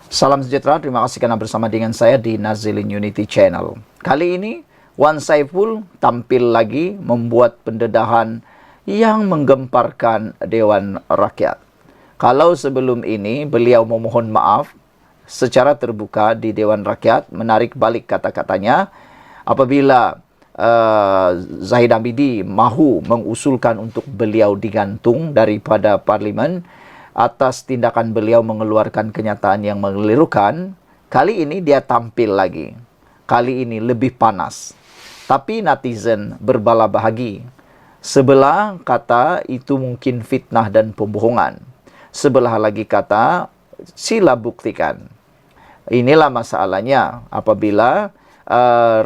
Salam sejahtera, terima kasih karena bersama dengan saya di Nazilin Unity Channel. Kali ini, Wan Saiful tampil lagi membuat pendedahan yang menggemparkan Dewan Rakyat. Kalau sebelum ini beliau memohon maaf secara terbuka di Dewan Rakyat, menarik balik kata-katanya apabila Zahid Hamidi mahu mengusulkan untuk beliau digantung daripada parlimen atas tindakan beliau mengeluarkan kenyataan yang mengelirukan. Kali ini dia tampil lagi. Kali ini lebih panas. Tapi netizen berbala bahagi. Sebelah kata itu mungkin fitnah dan pembohongan. Sebelah lagi kata sila buktikan. Inilah masalahnya apabila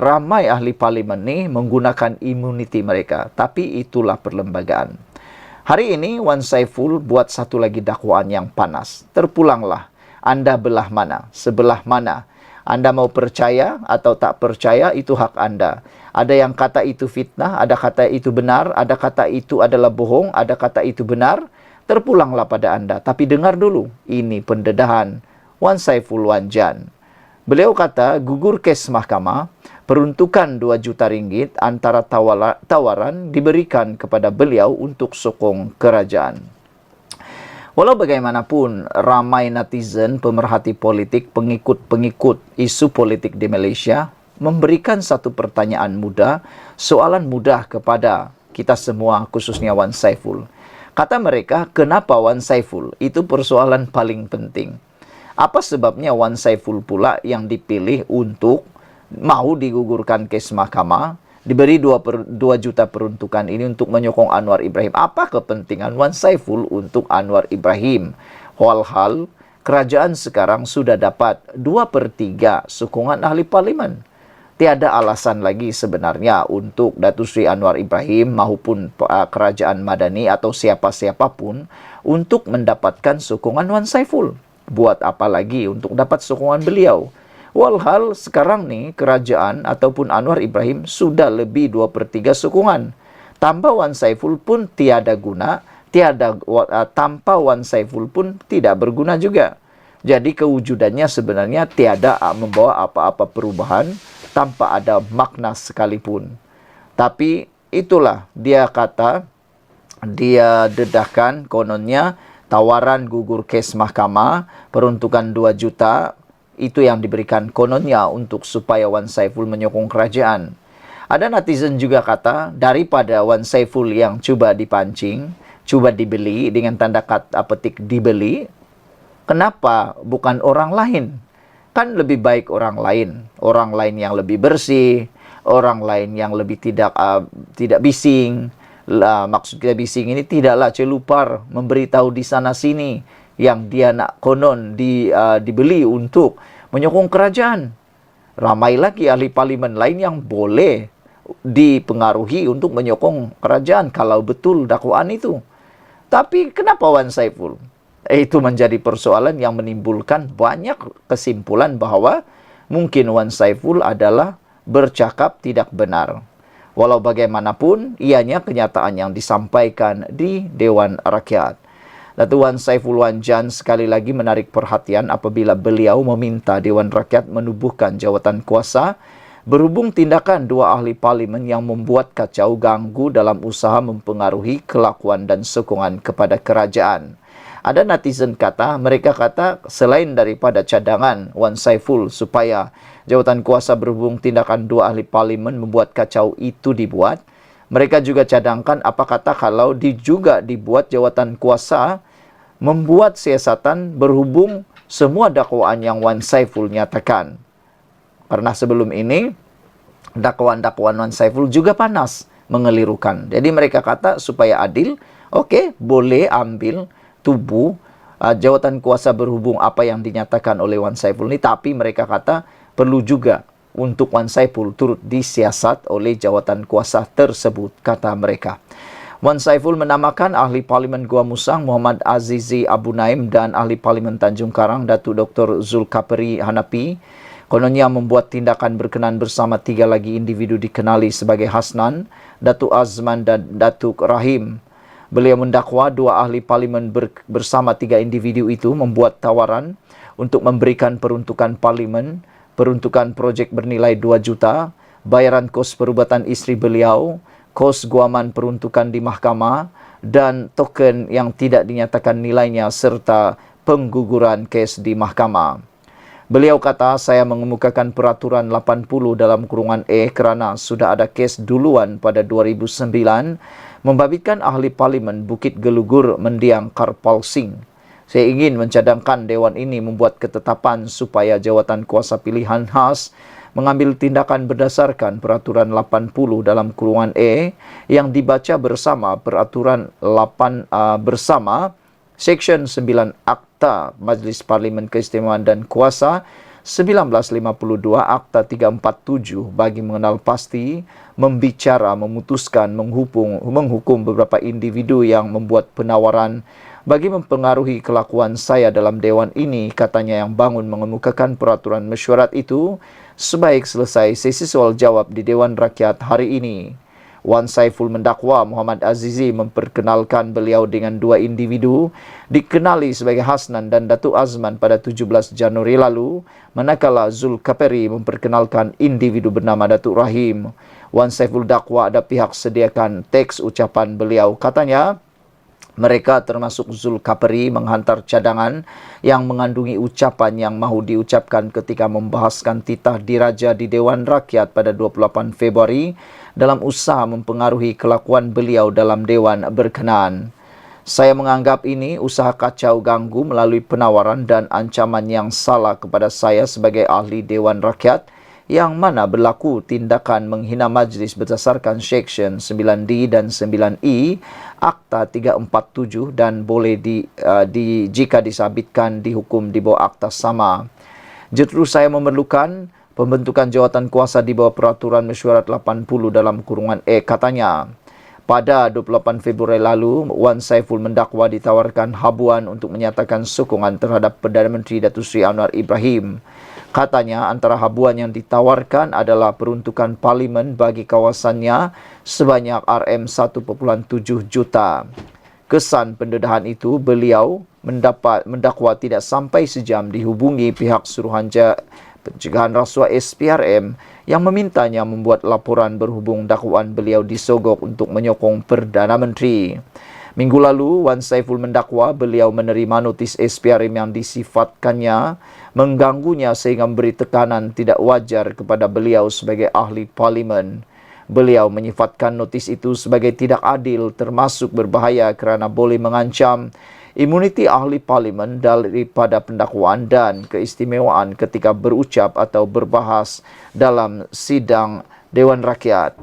ramai ahli parlimen ini menggunakan imuniti mereka. Tapi itulah perlembagaan. Hari ini Wan Saiful buat satu lagi dakwaan yang panas. Terpulanglah. Anda belah mana? Sebelah mana? Anda mau percaya atau tak percaya, itu hak Anda. Ada yang kata itu fitnah, ada kata itu benar, ada kata itu adalah bohong, ada kata itu benar. Terpulanglah pada Anda. Tapi dengar dulu, ini pendedahan Wan Saiful Wanjan. Beliau kata, gugur kes mahkamah, peruntukan 2 juta ringgit antara tawaran diberikan kepada beliau untuk sokong kerajaan. Walau bagaimanapun, ramai netizen, pemerhati politik, pengikut-pengikut isu politik di Malaysia memberikan satu pertanyaan mudah, soalan mudah kepada kita semua, khususnya Wan Saiful. Kata mereka, kenapa Wan Saiful? Itu persoalan paling penting. Apa sebabnya Wan Saiful pula yang dipilih untuk mau digugurkan kes mahkamah, diberi 2 juta peruntukan ini untuk menyokong Anwar Ibrahim? Apa kepentingan Wan Saiful untuk Anwar Ibrahim? Walhal kerajaan sekarang sudah dapat 2/3 sokongan ahli parlimen. Tiada alasan lagi sebenarnya untuk Datuk Seri Anwar Ibrahim maupun kerajaan Madani atau siapa-siapapun untuk mendapatkan sokongan Wan Saiful. Buat apa lagi untuk dapat sokongan beliau? Walhal sekarang nih kerajaan ataupun Anwar Ibrahim sudah lebih 2/3 sokongan. Tanpa Wan Saiful pun tiada guna, tanpa Wan Saiful pun tidak berguna juga. Jadi kewujudannya sebenarnya tiada membawa apa-apa perubahan tanpa ada makna sekalipun. Tapi itulah dia kata, dia dedahkan kononnya tawaran gugur kes mahkamah, peruntukan 2 juta, itu yang diberikan kononnya untuk supaya Wan Saiful menyokong kerajaan. Ada netizen juga kata, daripada Wan Saiful yang cuba dipancing, cuba dibeli, dengan tanda kata petik dibeli, kenapa bukan orang lain? Kan lebih baik orang lain yang lebih bersih, orang lain yang lebih tidak bising. Maksud kita bising ini tidaklah celupar memberitahu di sana sini yang dia nak konon dibeli untuk menyokong kerajaan. Ramai lagi ahli parlimen lain yang boleh dipengaruhi untuk menyokong kerajaan kalau betul dakwaan itu. Tapi kenapa Wan Saiful? Itu menjadi persoalan yang menimbulkan banyak kesimpulan bahwa mungkin Wan Saiful adalah bercakap tidak benar. Walau bagaimanapun, ianya kenyataan yang disampaikan di Dewan Rakyat. Datuk Wan Saiful Wanjan sekali lagi menarik perhatian apabila beliau meminta Dewan Rakyat menubuhkan jawatan kuasa berhubung tindakan 2 ahli parlimen yang membuat kacau ganggu dalam usaha mempengaruhi kelakuan dan sokongan kepada kerajaan. Ada netizen mereka kata selain daripada cadangan Wan Saiful supaya jawatan kuasa berhubung tindakan 2 ahli parlimen membuat kacau itu dibuat, mereka juga cadangkan apa kata kalau juga dibuat jawatan kuasa membuat siasatan berhubung semua dakwaan yang Wan Saiful nyatakan. Karena sebelum ini dakwaan-dakwaan Wan Saiful juga panas, mengelirukan. Jadi mereka kata supaya adil, okey, boleh ambil tubuh jawatan kuasa berhubung apa yang dinyatakan oleh Wan Saiful ini, tapi mereka kata perlu juga untuk Wan Saiful turut disiasat oleh jawatan kuasa tersebut, kata mereka. Wan Saiful menamakan ahli parlimen Gua Musang Muhammad Azizi Abu Naim dan ahli parlimen Tanjung Karang Datuk Dr. Zulkapri Hanapi kononnya membuat tindakan berkenaan bersama 3 lagi individu dikenali sebagai Hasnan, Datuk Azman dan Datuk Rahim. Beliau mendakwa dua ahli parlimen bersama tiga individu itu membuat tawaran untuk memberikan peruntukan parlimen, peruntukan projek bernilai 2 juta, bayaran kos perubatan isteri beliau, kos guaman peruntukan di mahkamah, dan token yang tidak dinyatakan nilainya serta pengguguran kes di mahkamah. Beliau kata, saya mengemukakan peraturan 80 dalam kurungan E kerana sudah ada kes duluan pada 2009 membabitkan ahli parlimen Bukit Gelugur mendiang Karpal Singh. Saya ingin mencadangkan Dewan ini membuat ketetapan supaya jawatan kuasa pilihan khas mengambil tindakan berdasarkan peraturan 80 dalam kurungan E yang dibaca bersama peraturan 8 bersama Seksyen 9 Akta Majlis Parlimen Keistimewaan dan Kuasa 1952 Akta 347 bagi mengenal pasti, membicara, memutuskan, menghukum beberapa individu yang membuat penawaran bagi mempengaruhi kelakuan saya dalam Dewan ini, katanya, yang bangun mengemukakan peraturan mesyuarat itu sebaik selesai sesi soal jawab di Dewan Rakyat hari ini. Wan Saiful mendakwa Muhammad Azizi memperkenalkan beliau dengan dua individu dikenali sebagai Hasnan dan Datuk Azman pada 17 Januari lalu, manakala Zulkaperi memperkenalkan individu bernama Datuk Rahim. Wan Saiful dakwa ada pihak sediakan teks ucapan beliau. Katanya, mereka termasuk Zulkaperi menghantar cadangan yang mengandungi ucapan yang mahu diucapkan ketika membahaskan titah diraja di Dewan Rakyat pada 28 Februari dalam usaha mempengaruhi kelakuan beliau dalam Dewan berkenaan. Saya menganggap ini usaha kacau ganggu melalui penawaran dan ancaman yang salah kepada saya sebagai ahli Dewan Rakyat, yang mana berlaku tindakan menghina majlis berdasarkan Seksyen 9D dan 9E Akta 347 dan boleh jika disabitkan dihukum di bawah akta sama. Justru saya memerlukan pembentukan jawatan kuasa di bawah peraturan mesyuarat 80 dalam kurungan E, katanya. Pada 28 Februari lalu, Wan Saiful mendakwa ditawarkan habuan untuk menyatakan sokongan terhadap Perdana Menteri Datuk Seri Anwar Ibrahim. Katanya, antara habuan yang ditawarkan adalah peruntukan parlimen bagi kawasannya sebanyak RM1.7 juta. Kesan pendedahan itu, beliau mendakwa tidak sampai sejam dihubungi pihak Suruhanjaya Pencegahan Rasuah SPRM yang memintanya membuat laporan berhubung dakwaan beliau disogok untuk menyokong Perdana Menteri. Minggu lalu, Wan Saiful mendakwa beliau menerima notis SPRM yang disifatkannya mengganggunya sehingga memberi tekanan tidak wajar kepada beliau sebagai ahli parlimen. Beliau menyifatkan notis itu sebagai tidak adil, termasuk berbahaya kerana boleh mengancam imuniti ahli parlimen daripada pendakwaan dan keistimewaan ketika berucap atau berbahas dalam sidang Dewan Rakyat.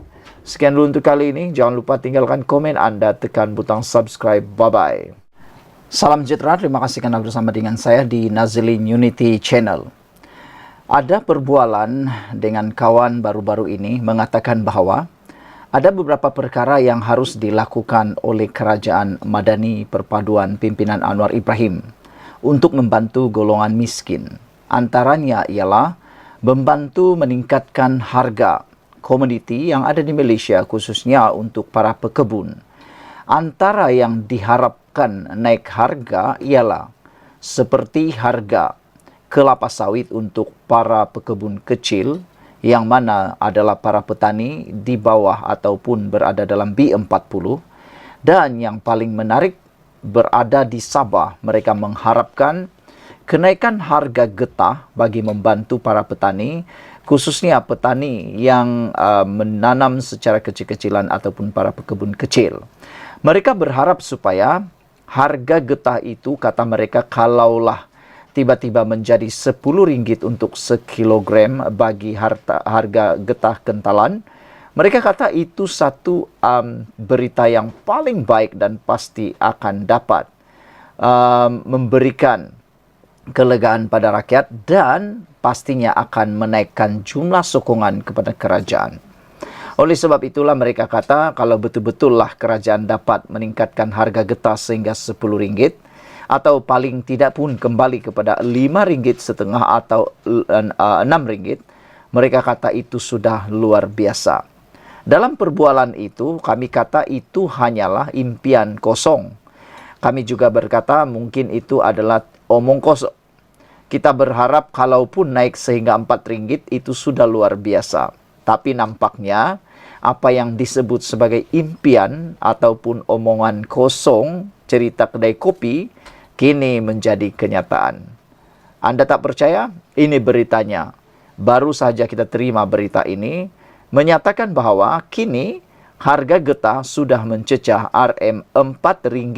Sekian dulu untuk kali ini. Jangan lupa tinggalkan komen anda, tekan butang subscribe. Bye-bye. Salam sejahtera. Terima kasih kerana bersama dengan saya di Nazilin Unity Channel. Ada perbualan dengan kawan baru-baru ini mengatakan bahawa ada beberapa perkara yang harus dilakukan oleh Kerajaan Madani Perpaduan Pimpinan Anwar Ibrahim untuk membantu golongan miskin. Antaranya ialah membantu meningkatkan harga komoditi yang ada di Malaysia, khususnya untuk para pekebun. Antara yang diharapkan naik harga ialah seperti harga kelapa sawit untuk para pekebun kecil, yang mana adalah para petani di bawah ataupun berada dalam B40, dan yang paling menarik berada di Sabah. Mereka mengharapkan kenaikan harga getah bagi membantu para petani, khususnya petani yang menanam secara kecil-kecilan ataupun para pekebun kecil. Mereka berharap supaya harga getah itu, kata mereka, kalaulah tiba-tiba menjadi RM10 untuk sekilogram bagi harga getah kentalan, mereka kata itu satu berita yang paling baik dan pasti akan dapat memberikan kelegaan pada rakyat dan pastinya akan menaikkan jumlah sokongan kepada kerajaan. Oleh sebab itulah mereka kata kalau betul-betullah kerajaan dapat meningkatkan harga getah sehingga RM10, atau paling tidak pun kembali kepada RM5.5 atau RM6, mereka kata itu sudah luar biasa. Dalam perbualan itu, kami kata itu hanyalah impian kosong. Kami juga berkata mungkin itu adalah omong kosong. Kita berharap kalaupun naik sehingga 4 ringgit itu sudah luar biasa. Tapi nampaknya apa yang disebut sebagai impian ataupun omongan kosong cerita kedai kopi kini menjadi kenyataan. Anda tak percaya? Ini beritanya. Baru saja kita terima berita ini menyatakan bahwa kini harga getah sudah mencecah Rp4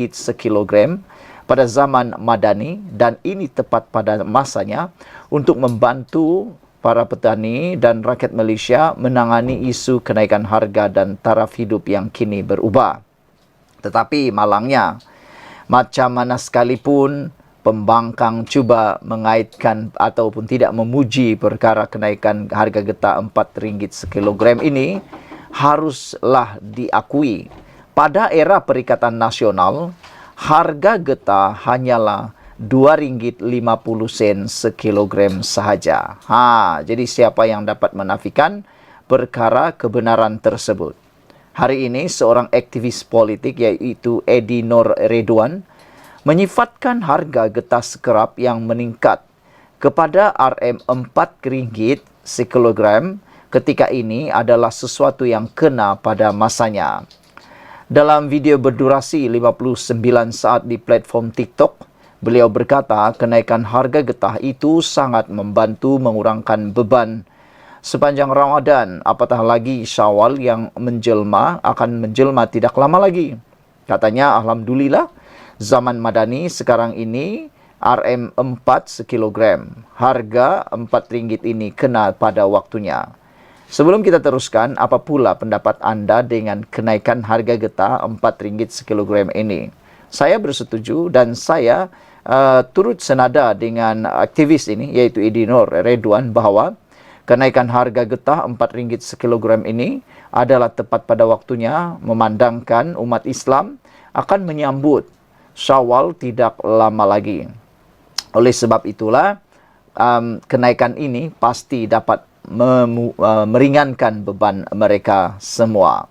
sekilogram pada zaman Madani, dan ini tepat pada masanya untuk membantu para petani dan rakyat Malaysia menangani isu kenaikan harga dan taraf hidup yang kini berubah. Tetapi malangnya, macam mana sekalipun pembangkang cuba mengaitkan ataupun tidak memuji perkara kenaikan harga getah Rp4 sekilogram ini, haruslah diakui pada era Perikatan Nasional, harga getah hanyalah RM2.50 sekilogram sahaja. Jadi siapa yang dapat menafikan perkara kebenaran tersebut? Hari ini seorang aktivis politik yaitu Edi Nur Redwan menyifatkan harga getah scrap yang meningkat kepada RM4 sekilogram ketika ini adalah sesuatu yang kena pada masanya. Dalam video berdurasi 59 saat di platform TikTok, beliau berkata kenaikan harga getah itu sangat membantu mengurangkan beban sepanjang Ramadan, apatah lagi Syawal yang akan menjelma tidak lama lagi. Katanya, alhamdulillah, zaman Madani sekarang ini RM4 sekilogram. Harga RM4 ini kena pada waktunya. Sebelum kita teruskan, apa pula pendapat anda dengan kenaikan harga getah RM4 sekilogram ini? Saya bersetuju dan saya turut senada dengan aktivis ini, yaitu Edi Nur Redwan, bahwa kenaikan harga getah RM4 sekilogram ini adalah tepat pada waktunya, memandangkan umat Islam akan menyambut Syawal tidak lama lagi. Oleh sebab itulah, kenaikan ini pasti dapat meringankan beban mereka semua.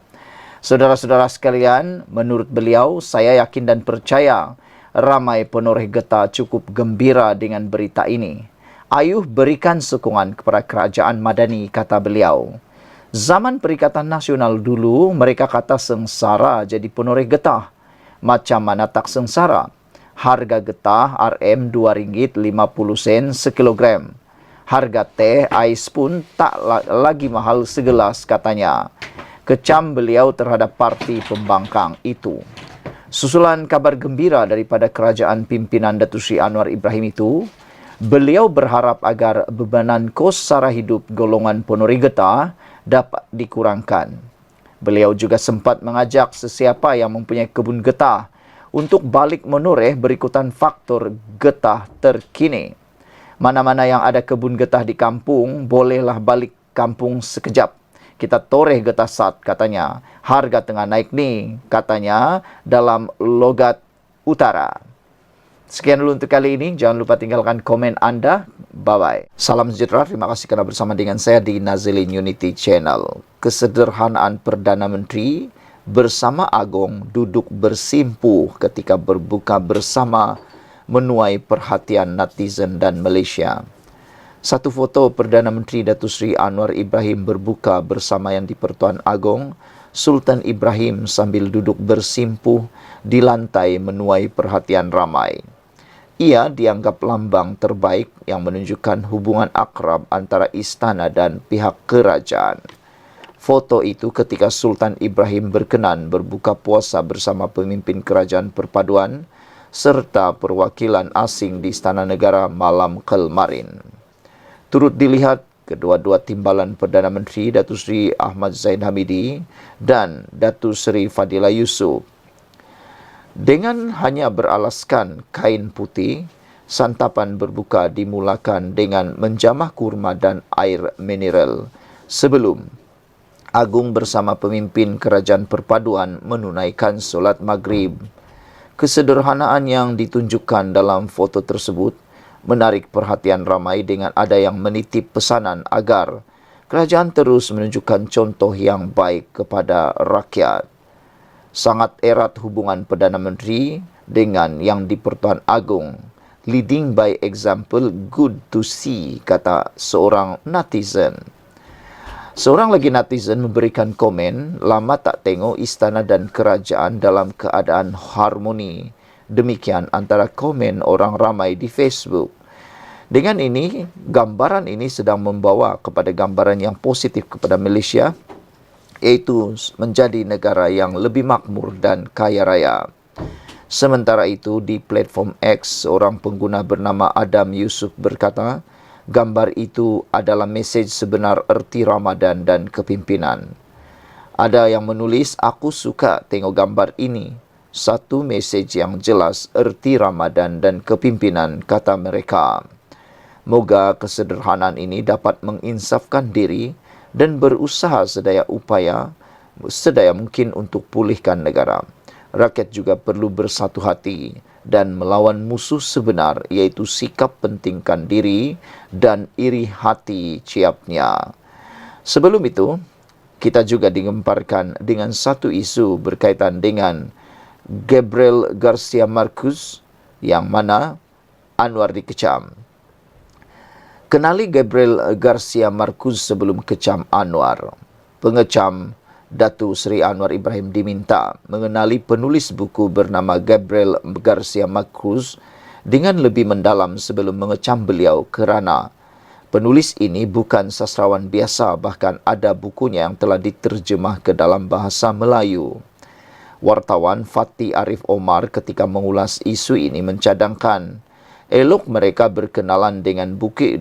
Saudara-saudara sekalian, menurut beliau, saya yakin dan percaya ramai penoreh getah cukup gembira dengan berita ini. Ayuh berikan sokongan kepada kerajaan Madani, kata beliau. Zaman Perikatan Nasional dulu, mereka kata sengsara jadi penoreh getah. Macam mana tak sengsara? Harga getah RM2.50 sekilogram. Harga teh ais pun tak lagi mahal segelas, katanya. Kecam beliau terhadap parti pembangkang itu. Susulan kabar gembira daripada kerajaan pimpinan Datuk Seri Anwar Ibrahim itu, beliau berharap agar bebanan kos sara hidup golongan penoreh getah dapat dikurangkan. Beliau juga sempat mengajak sesiapa yang mempunyai kebun getah untuk balik menoreh berikutan faktor getah terkini. Mana-mana yang ada kebun getah di kampung, bolehlah balik kampung sekejap. Kita toreh getah sat, katanya. Harga tengah naik nih, katanya dalam logat utara. Sekian dulu untuk kali ini. Jangan lupa tinggalkan komen anda. Bye-bye. Salam sejahtera. Terima kasih kerana bersama dengan saya di Nazilin Unity Channel. Kesederhanaan Perdana Menteri bersama Agong duduk bersimpuh ketika berbuka bersama menuai perhatian netizen dan Malaysia. Satu foto Perdana Menteri Datuk Seri Anwar Ibrahim berbuka bersama Yang di-Pertuan Agong Sultan Ibrahim sambil duduk bersimpuh di lantai menuai perhatian ramai. Ia dianggap lambang terbaik yang menunjukkan hubungan akrab antara istana dan pihak kerajaan. Foto itu ketika Sultan Ibrahim berkenan berbuka puasa bersama pemimpin kerajaan perpaduan serta perwakilan asing di Istana Negara malam kemarin. Turut dilihat kedua-dua timbalan Perdana Menteri Datuk Seri Ahmad Zaid Hamidi dan Datuk Seri Fadilah Yusof. Dengan hanya beralaskan kain putih, santapan berbuka dimulakan dengan menjamah kurma dan air mineral sebelum Agung bersama pemimpin kerajaan perpaduan menunaikan solat maghrib. Kesederhanaan yang ditunjukkan dalam foto tersebut menarik perhatian ramai dengan ada yang menitip pesanan agar kerajaan terus menunjukkan contoh yang baik kepada rakyat. Sangat erat hubungan Perdana Menteri dengan Yang di-Pertuan Agong. Leading by example, good to see, kata seorang netizen. Seorang lagi netizen memberikan komen, lama tak tengok istana dan kerajaan dalam keadaan harmoni. Demikian antara komen orang ramai di Facebook. Dengan ini, gambaran ini sedang membawa kepada gambaran yang positif kepada Malaysia, iaitu menjadi negara yang lebih makmur dan kaya raya. Sementara itu, di platform X, seorang pengguna bernama Adam Yusuf berkata, gambar itu adalah mesej sebenar erti Ramadan dan kepimpinan. Ada yang menulis, aku suka tengok gambar ini. Satu mesej yang jelas erti Ramadan dan kepimpinan, kata mereka. Moga kesederhanaan ini dapat menginsafkan diri dan berusaha sedaya mungkin untuk pulihkan negara. Rakyat juga perlu bersatu hati dan melawan musuh sebenar, iaitu sikap pentingkan diri dan iri hati ciapnya. Sebelum itu, kita juga digemparkan dengan satu isu berkaitan dengan Gabriel Garcia Marquez, yang mana Anwar dikecam. Kenali Gabriel Garcia Marquez sebelum kecam Anwar. Pengecam Datuk Seri Anwar Ibrahim diminta mengenali penulis buku bernama Gabriel Garcia Marquez dengan lebih mendalam sebelum mengecam beliau kerana penulis ini bukan sastrawan biasa, bahkan ada bukunya yang telah diterjemah ke dalam bahasa Melayu. Wartawan Fatih Arif Omar ketika mengulas isu ini mencadangkan elok mereka berkenalan dengan buku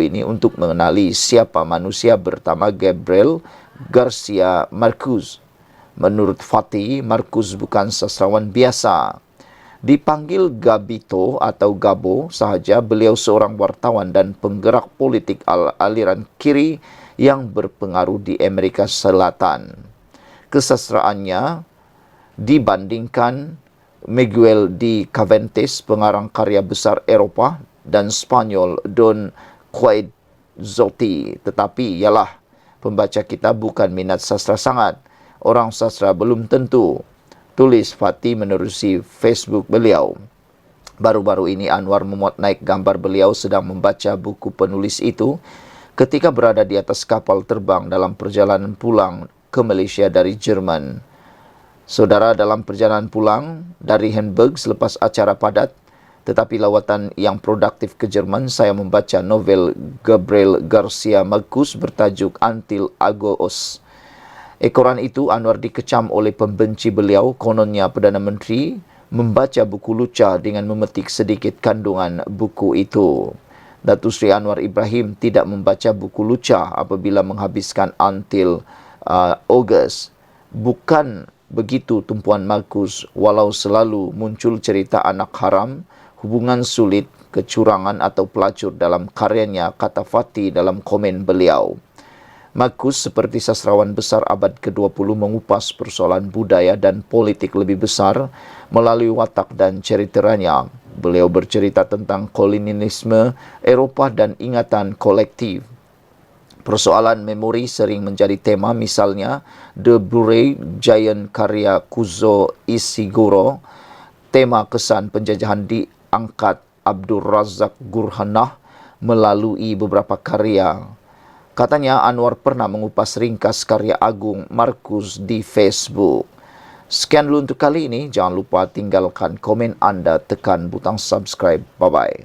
ini untuk mengenali siapa manusia bernama Gabriel Garcia Marquez. Menurut Fatih, Marquez bukan sastrawan biasa. Dipanggil Gabito atau Gabo sahaja, beliau seorang wartawan dan penggerak politik aliran kiri yang berpengaruh di Amerika Selatan. Kesastraannya dibandingkan Miguel de Cervantes, pengarang karya besar Eropah dan Spanyol Don Quixote, tetapi ialah pembaca kita bukan minat sastra sangat. Orang sastra belum tentu, tulis Fatih menerusi Facebook beliau. Baru-baru ini Anwar memuat naik gambar beliau sedang membaca buku penulis itu ketika berada di atas kapal terbang dalam perjalanan pulang ke Malaysia dari Jerman. Saudara, dalam perjalanan pulang dari Hamburg selepas acara padat, tetapi lawatan yang produktif ke Jerman, saya membaca novel Gabriel Garcia Marquez bertajuk Until Agos. Ekoran itu Anwar dikecam oleh pembenci beliau, kononnya Perdana Menteri membaca buku Lucha dengan memetik sedikit kandungan buku itu. Datuk Seri Anwar Ibrahim tidak membaca buku Lucha apabila menghabiskan Until August. Bukan begitu tumpuan Marquez, walau selalu muncul cerita anak haram, hubungan sulit, kecurangan atau pelacur dalam karyanya, kata Fatih dalam komen beliau. Marquez seperti sastrawan besar abad ke-20 mengupas persoalan budaya dan politik lebih besar melalui watak dan ceritanya. Beliau bercerita tentang kolonialisme Eropah dan ingatan kolektif. Persoalan memori sering menjadi tema, misalnya The Blu-ray Giant karya Kuzo Ishiguro. Tema kesan penjajahan diangkat Abdul Razak Gurhanah melalui beberapa karya. Katanya Anwar pernah mengupas ringkas karya agung Marquez di Facebook. Sekian dulu untuk kali ini. Jangan lupa tinggalkan komen anda, tekan butang subscribe. Bye-bye.